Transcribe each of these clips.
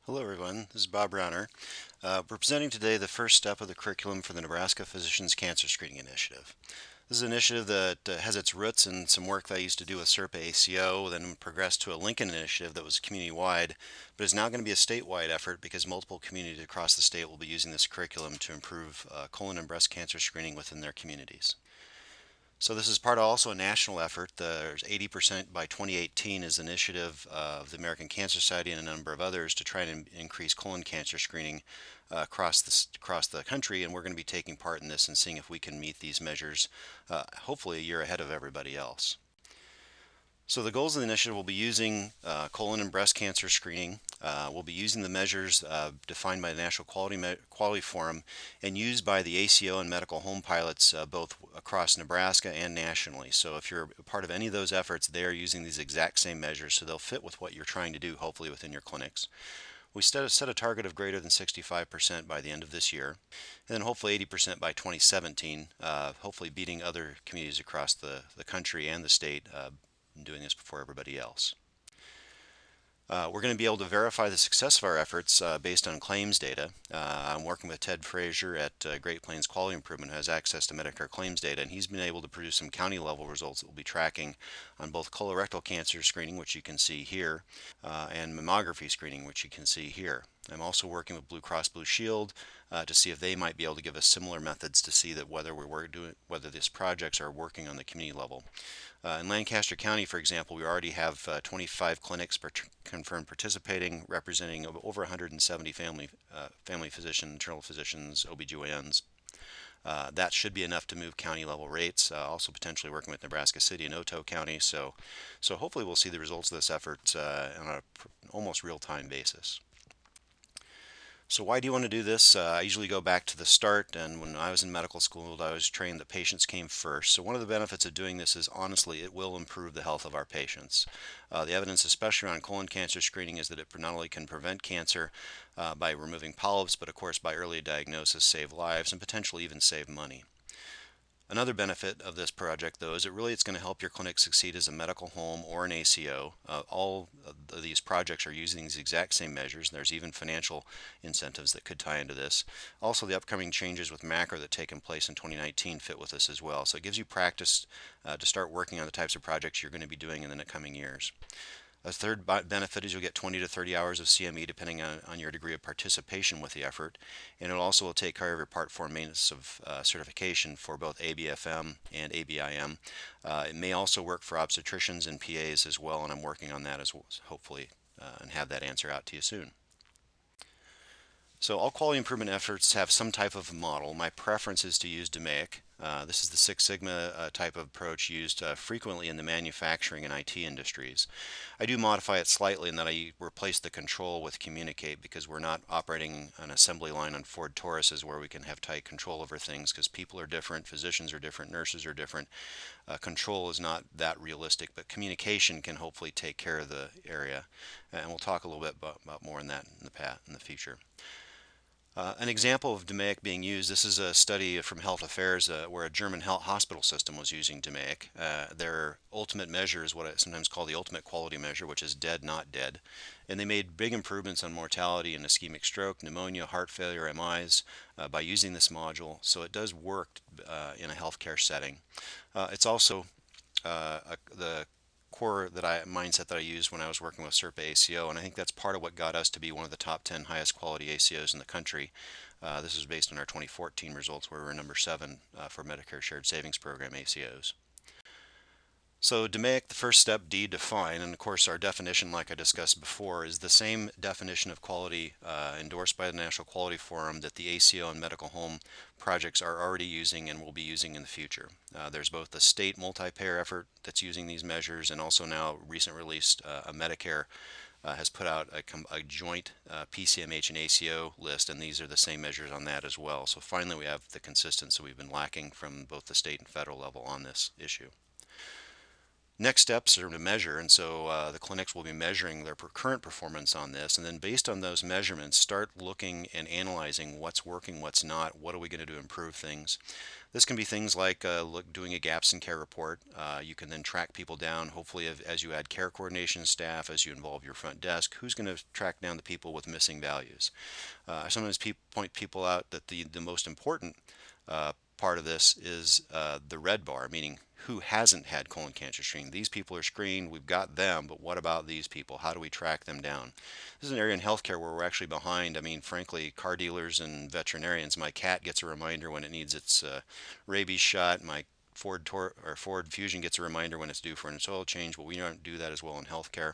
Hello everyone, this is Bob Rauner. We're presenting today the first step of the curriculum for the Nebraska Physicians Cancer Screening Initiative. This is an initiative that has its roots in some work that I used to do with SERPA ACO, then progressed to a Lincoln initiative that was community-wide, but is now going to be a statewide effort because multiple communities across the state will be using this curriculum to improve colon and breast cancer screening within their communities. So this is part of also a national effort. There's 80% by 2018 is an initiative of the American Cancer Society and a number of others to try and increase colon cancer screening across the country, and we're going to be taking part in this and seeing if we can meet these measures, hopefully a year ahead of everybody else. So the goals of the initiative will be using colon and breast cancer screening. We'll be using the measures defined by the National Quality Forum and used by the ACO and medical home pilots both across Nebraska and nationally. So if you're a part of any of those efforts, they are using these exact same measures, so they'll fit with what you're trying to do, hopefully within your clinics. We set a target of greater than 65% by the end of this year, and then hopefully 80% by 2017, hopefully beating other communities across the country and the state doing this before everybody else. We're going to be able to verify the success of our efforts based on claims data. I'm working with Ted Frazier at Great Plains Quality Improvement, who has access to Medicare claims data, and he's been able to produce some county level results that we'll be tracking on both colorectal cancer screening, which you can see here, and mammography screening, which you can see here. I'm also working with Blue Cross Blue Shield to see if they might be able to give us similar methods to see that whether these projects are working on the community level. In Lancaster County, for example, we already have 25 clinics confirmed participating, representing over 170 family physicians, internal physicians, OBGYNs. That should be enough to move county level rates. Also potentially working with Nebraska City and Otoe County. So hopefully we'll see the results of this effort on an almost real-time basis. So why do you want to do this? I usually go back to the start, and when I was in medical school, I was trained that patients came first. So one of the benefits of doing this is, honestly, it will improve the health of our patients. The evidence, especially around colon cancer screening, is that it not only can prevent cancer by removing polyps, but of course by early diagnosis, save lives, and potentially even save money. Another benefit of this project, though, is it's going to help your clinic succeed as a medical home or an ACO. All of these projects are using these exact same measures, and there's even financial incentives that could tie into this. Also, the upcoming changes with macro that taken place in 2019 fit with this as well. So it gives you practice to start working on the types of projects you're going to be doing in the coming years. A third benefit is you'll get 20 to 30 hours of CME depending on your degree of participation with the effort, and it also will take care of your Part 4 maintenance of certification for both ABFM and ABIM. It may also work for obstetricians and PAs as well, and I'm working on that as well, hopefully, and have that answer out to you soon. So all quality improvement efforts have some type of model. My preference is to use DMAIC. This is the Six Sigma type of approach used frequently in the manufacturing and IT industries. I do modify it slightly in that I replace the control with communicate, because we're not operating an assembly line on Ford Tauruses where we can have tight control over things, because people are different, physicians are different, nurses are different. Control is not that realistic, but communication can hopefully take care of the area, and we'll talk a little bit about more in that in the future. An example of DMAIC being used, this is a study from Health Affairs where a German hospital system was using DMAIC. Their ultimate measure is what I sometimes call the ultimate quality measure, which is dead, not dead. And they made big improvements on mortality and ischemic stroke, pneumonia, heart failure, MIs by using this module. So it does work in a healthcare setting. It's also the core mindset that I used when I was working with SERPA ACO, and I think that's part of what got us to be one of the top 10 highest quality ACOs in the country. This is based on our 2014 results, where we were number 7 for Medicare Shared Savings Program ACOs. So DMAIC, the first step, D, define, and of course our definition, like I discussed before, is the same definition of quality endorsed by the National Quality Forum that the ACO and medical home projects are already using and will be using in the future. There's both the state multi-payer effort that's using these measures, and also now recent released a Medicare has put out a joint PCMH and ACO list, and these are the same measures on that as well. So finally we have the consistency we've been lacking from both the state and federal level on this issue. Next steps are to measure, and so the clinics will be measuring their current performance on this, and then based on those measurements, start looking and analyzing what's working, what's not, what are we going to do to improve things. This can be things like doing a gaps in care report. You can then track people down, hopefully as you add care coordination staff, as you involve your front desk, who's going to track down the people with missing values. I sometimes point people out that the most important part of this is the red bar, meaning who hasn't had colon cancer screening. These people are screened, we've got them, but what about these people? How do we track them down? This is an area in healthcare where we're actually behind. I mean, frankly, car dealers and veterinarians. My cat gets a reminder when it needs its rabies shot. My Ford Fusion gets a reminder when it's due for an oil change, but we don't do that as well in healthcare.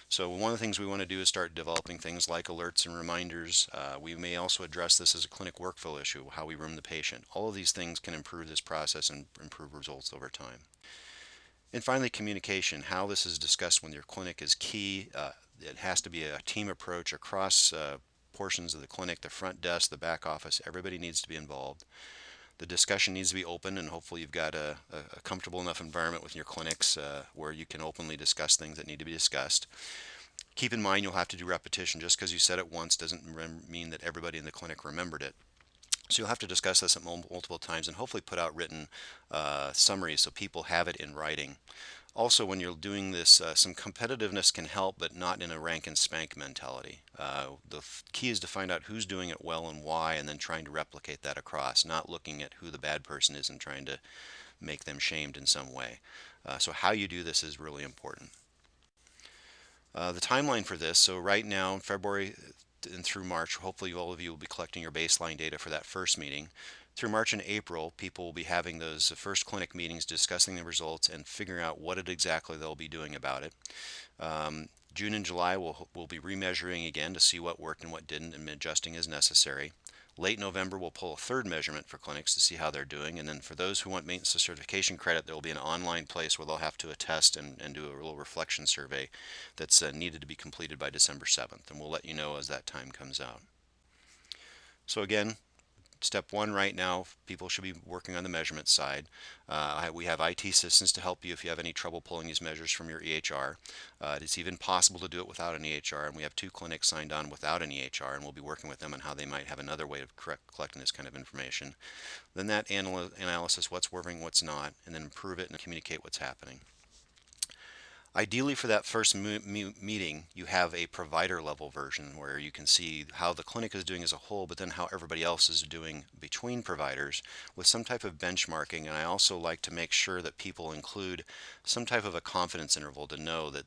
So one of the things we want to do is start developing things like alerts and reminders. We may also address this as a clinic workflow issue, how we room the patient. All of these things can improve this process and improve results over time. And finally, communication. How this is discussed when your clinic is key. It has to be a team approach across portions of the clinic, the front desk, the back office. Everybody needs to be involved. The discussion needs to be open, and hopefully you've got a comfortable enough environment with your clinics where you can openly discuss things that need to be discussed. Keep in mind you'll have to do repetition. Just because you said it once doesn't mean that everybody in the clinic remembered it. So you'll have to discuss this at multiple times and hopefully put out written summaries so people have it in writing. Also, when you're doing this, some competitiveness can help, but not in a rank and spank mentality. The key is to find out who's doing it well and why, and then trying to replicate that across, not looking at who the bad person is and trying to make them shamed in some way. So how you do this is really important. The timeline for this, so right now, February and through March, hopefully all of you will be collecting your baseline data for that first meeting. Through March and April, people will be having those first clinic meetings, discussing the results and figuring out what exactly they'll be doing about it. June and July, we'll be remeasuring again to see what worked and what didn't and adjusting as necessary. Late November, we'll pull a third measurement for clinics to see how they're doing. And then for those who want maintenance of certification credit, there will be an online place where they'll have to attest and do a little reflection survey that's needed to be completed by December 7th. And we'll let you know as that time comes out. So again, step one right now, people should be working on the measurement side. We have IT assistants to help you if you have any trouble pulling these measures from your EHR. It's even possible to do it without an EHR, and we have 2 clinics signed on without an EHR, and we'll be working with them on how they might have another way of collecting this kind of information. Then that analysis, what's working, what's not, and then improve it and communicate what's happening. Ideally, for that first meeting, you have a provider level version where you can see how the clinic is doing as a whole, but then how everybody else is doing between providers with some type of benchmarking. And I also like to make sure that people include some type of a confidence interval to know that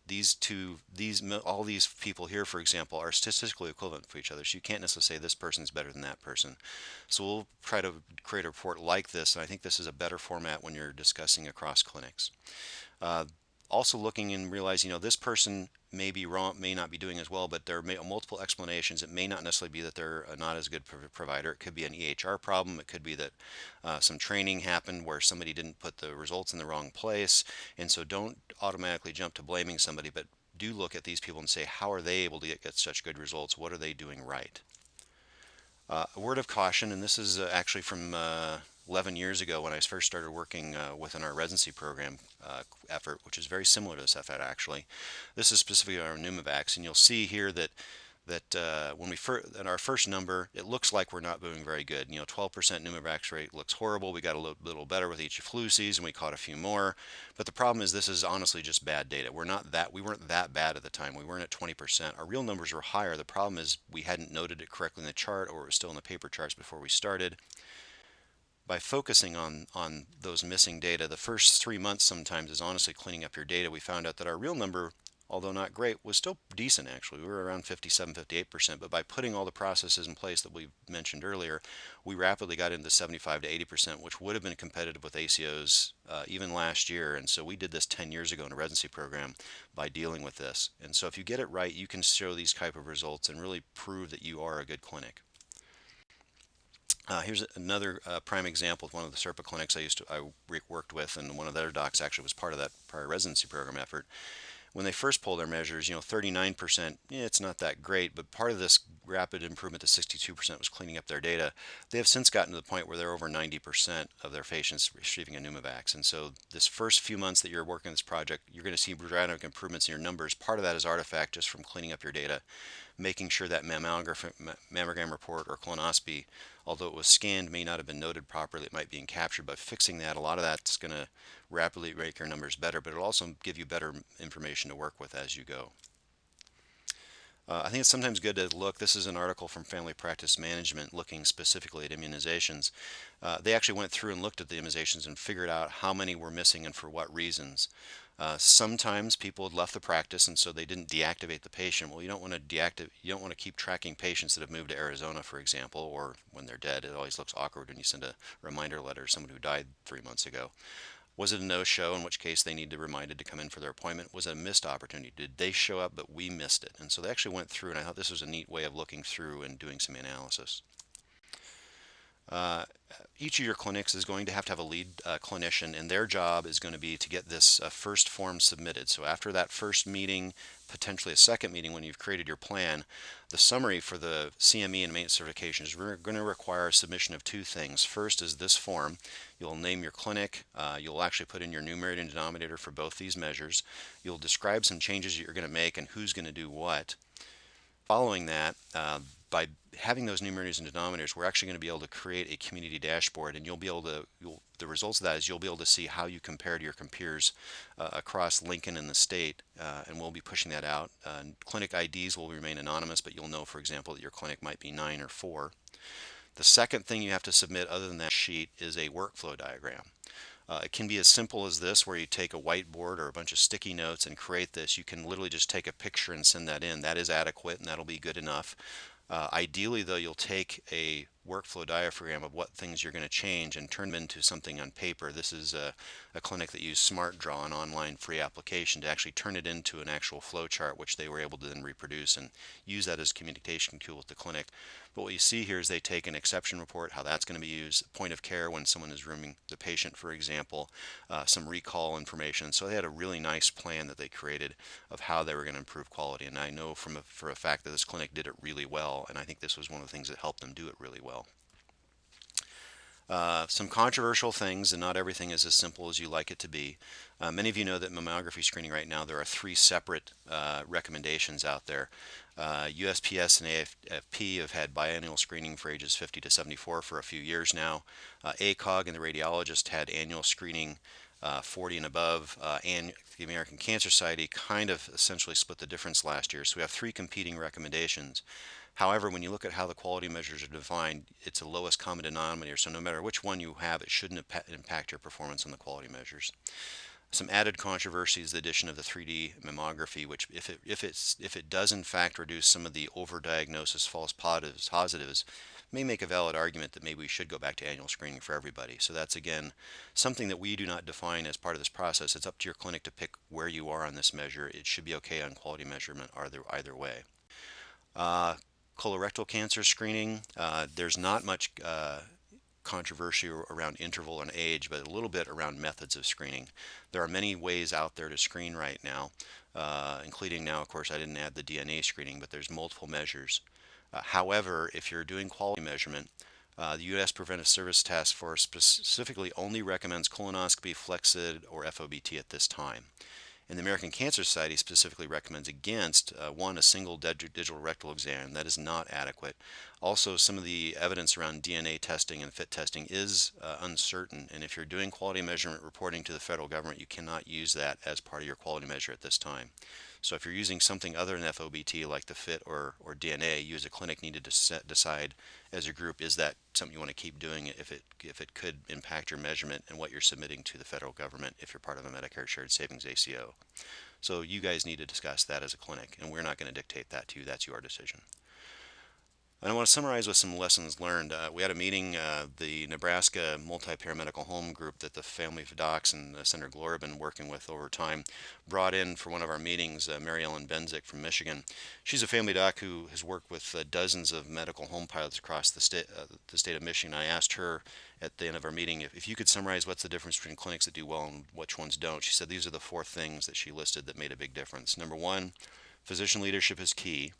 all these people here, for example, are statistically equivalent for each other. So you can't necessarily say this person's better than that person. So we'll try to create a report like this, and I think this is a better format when you're discussing across clinics. Also looking and realizing, this person may be wrong, may not be doing as well, but there are multiple explanations. It may not necessarily be that they're not as good provider. It could be an EHR problem. It could be that some training happened where somebody didn't put the results in the wrong place. And so don't automatically jump to blaming somebody, but do look at these people and say, how are they able to get such good results? What are they doing right? A word of caution, and this is actually from 11 years ago when I first started working within our residency program effort, which is very similar to this effort actually. This is specifically our Pneumovax, and you'll see here that when we in our first number, it looks like we're not doing very good. 12% Pneumovax rate looks horrible. We got a little better with each flu season. We caught a few more, but the problem is this is honestly just bad data. We weren't that bad at the time. We weren't at 20%. Our real numbers were higher. The problem is we hadn't noted it correctly in the chart, or it was still in the paper charts before we started. By focusing on those missing data, the first 3 months sometimes is honestly cleaning up your data. We found out that our real number, although not great, was still decent actually. We were around 57, 58%, but by putting all the processes in place that we mentioned earlier, we rapidly got into 75 to 80%, which would have been competitive with ACOs even last year. And so we did this 10 years ago in a residency program by dealing with this. And so if you get it right, you can show these type of results and really prove that you are a good clinic. Here's another prime example of one of the SERPA clinics I worked with, and one of their docs actually was part of that prior residency program effort. When they first pulled their measures, 39%, it's not that great, but part of this rapid improvement to 62% was cleaning up their data. They have since gotten to the point where they're over 90% of their patients receiving a Pneumovax. And so this first few months that you're working on this project, you're going to see dramatic improvements in your numbers. Part of that is artifact just from cleaning up your data, making sure that mammogram report or colonoscopy, although it was scanned, may not have been noted properly. It might be captured. By fixing that, a lot of that's going to rapidly make your numbers better, but it'll also give you better information to work with as you go. I think it's sometimes good to look. This is an article from Family Practice Management looking specifically at immunizations. They actually went through and looked at the immunizations and figured out how many were missing and for what reasons. Sometimes people had left the practice and so they didn't deactivate the patient. Well, you don't want to deactivate. You don't want to keep tracking patients that have moved to Arizona, for example, or when they're dead. It always looks awkward when you send a reminder letter to someone who died 3 months ago. Was it a no-show, in which case they need to be reminded to come in for their appointment? Was it a missed opportunity? Did they show up but we missed it? And so they actually went through, and I thought this was a neat way of looking through and doing some analysis. Each of your clinics is going to have a lead clinician, and their job is going to be to get this first form submitted. So after that first meeting, potentially a second meeting when you've created your plan, the summary for the CME and maintenance certification is going to require a submission of two things. First is this form. You'll name your clinic. You'll actually put in your numerator and denominator for both these measures. You'll describe some changes you're going to make and who's going to do what. Following that, by having those numerators and denominators, we're actually going to be able to create a community dashboard, and you'll be able to, the results of that is you'll be able to see how you compare to your peers across Lincoln and the state, and we'll be pushing that out. Clinic IDs will remain anonymous, but you'll know, for example, that your clinic might be 9 or 4. The second thing you have to submit other than that sheet is a workflow diagram. It can be as simple as this, where you take a whiteboard or a bunch of sticky notes and create this. You can literally just take a picture and send that in. That is adequate, and that'll be good enough. Ideally, though, you'll take a workflow diagram of what things you're going to change and turn them into something on paper. This is a clinic that used SmartDraw, an online free application, to actually turn it into an actual flow chart, which they were able to then reproduce and use that as a communication tool with the clinic. But what you see here is they take an exception report, how that's going to be used, point of care when someone is rooming the patient, for example, some recall information. So they had a really nice plan that they created of how they were going to improve quality. And I know for a fact that this clinic did it really well, and I think this was one of the things that helped them do it really well. Some controversial things, and not everything is as simple as you like it to be. Many of you know that mammography screening right now, there are 3 separate recommendations out there. USPS and AFP have had biannual screening for ages 50 to 74 for a few years now. ACOG and the radiologist had annual screening 40 and above, and the American Cancer Society kind of essentially split the difference last year. So we have 3 competing recommendations. However, when you look at how the quality measures are defined, it's a lowest common denominator. So no matter which one you have, it shouldn't impact your performance on the quality measures. Some added controversy is the addition of the 3D mammography, which if it does in fact reduce some of the overdiagnosis false positives, may make a valid argument that maybe we should go back to annual screening for everybody. So that's, again, something that we do not define as part of this process. It's up to your clinic to pick where you are on this measure. It should be okay on quality measurement either way. Colorectal cancer screening, there's not much controversy around interval and age, but a little bit around methods of screening. There are many ways out there to screen right now, including now, of course, I didn't add the DNA screening, but there's multiple measures. However, if you're doing quality measurement, the U.S. Preventive Service Task Force specifically only recommends colonoscopy, Flexid, or FOBT at this time. And the American Cancer Society specifically recommends against, a single digital rectal exam. That is not adequate. Also, some of the evidence around DNA testing and FIT testing is uncertain. And if you're doing quality measurement reporting to the federal government, you cannot use that as part of your quality measure at this time. So if you're using something other than FOBT like the FIT or DNA, you as a clinic need to decide as a group, is that something you want to keep doing if it could impact your measurement and what you're submitting to the federal government if you're part of a Medicare Shared Savings ACO. So you guys need to discuss that as a clinic, and we're not going to dictate that to you. That's your decision. And I want to summarize with some lessons learned. We had a meeting, the Nebraska multi-paramedical home group that the family of docs and Senator Gloria have been working with over time, brought in for one of our meetings, Mary Ellen Benzik from Michigan. She's a family doc who has worked with dozens of medical home pilots across the state of Michigan. I asked her at the end of our meeting if you could summarize what's the difference between clinics that do well and which ones don't. She said these are the 4 things that she listed that made a big difference. Number 1, physician leadership is key.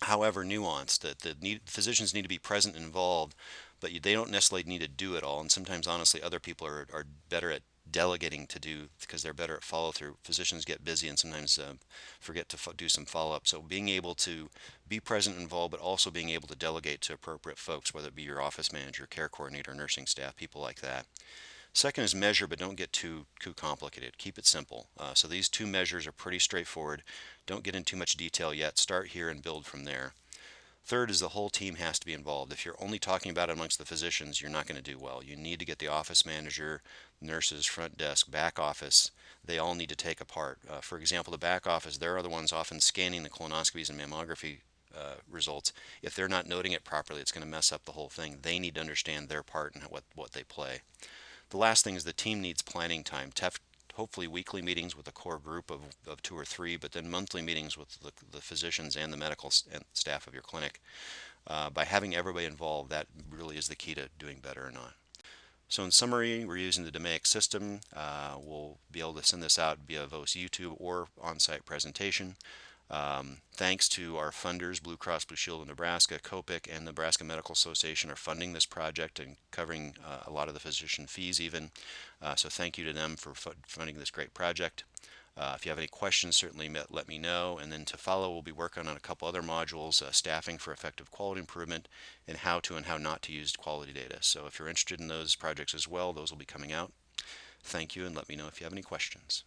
however nuanced, that physicians need to be present and involved, but they don't necessarily need to do it all. And sometimes, honestly, other people are better at delegating to do because they're better at follow through. Physicians get busy and sometimes forget to do some follow up. So being able to be present and involved, but also being able to delegate to appropriate folks, whether it be your office manager, care coordinator, nursing staff, people like that. Second is measure, but don't get too complicated. Keep it simple. So these two measures are pretty straightforward. Don't get into too much detail yet. Start here and build from there. Third is the whole team has to be involved. If you're only talking about it amongst the physicians, you're not going to do well. You need to get the office manager, nurses, front desk, back office. They all need to take a part. For example, the back office, they're the ones often scanning the colonoscopies and mammography results. If they're not noting it properly, it's going to mess up the whole thing. They need to understand their part and what they play. The last thing is the team needs planning time. Hopefully weekly meetings with a core group of two or three, but then monthly meetings with the physicians and the medical staff of your clinic. By having everybody involved, that really is the key to doing better or not. So in summary, we're using the DMAIC system. We'll be able to send this out via VOS YouTube or on-site presentation. Thanks to our funders, Blue Cross Blue Shield of Nebraska, COPIC, and the Nebraska Medical Association are funding this project and covering a lot of the physician fees even. So thank you to them for funding this great project. If you have any questions, certainly let me know. And then to follow, we'll be working on a couple other modules, staffing for effective quality improvement, and how to and how not to use quality data. So if you're interested in those projects as well, those will be coming out. Thank you, and let me know if you have any questions.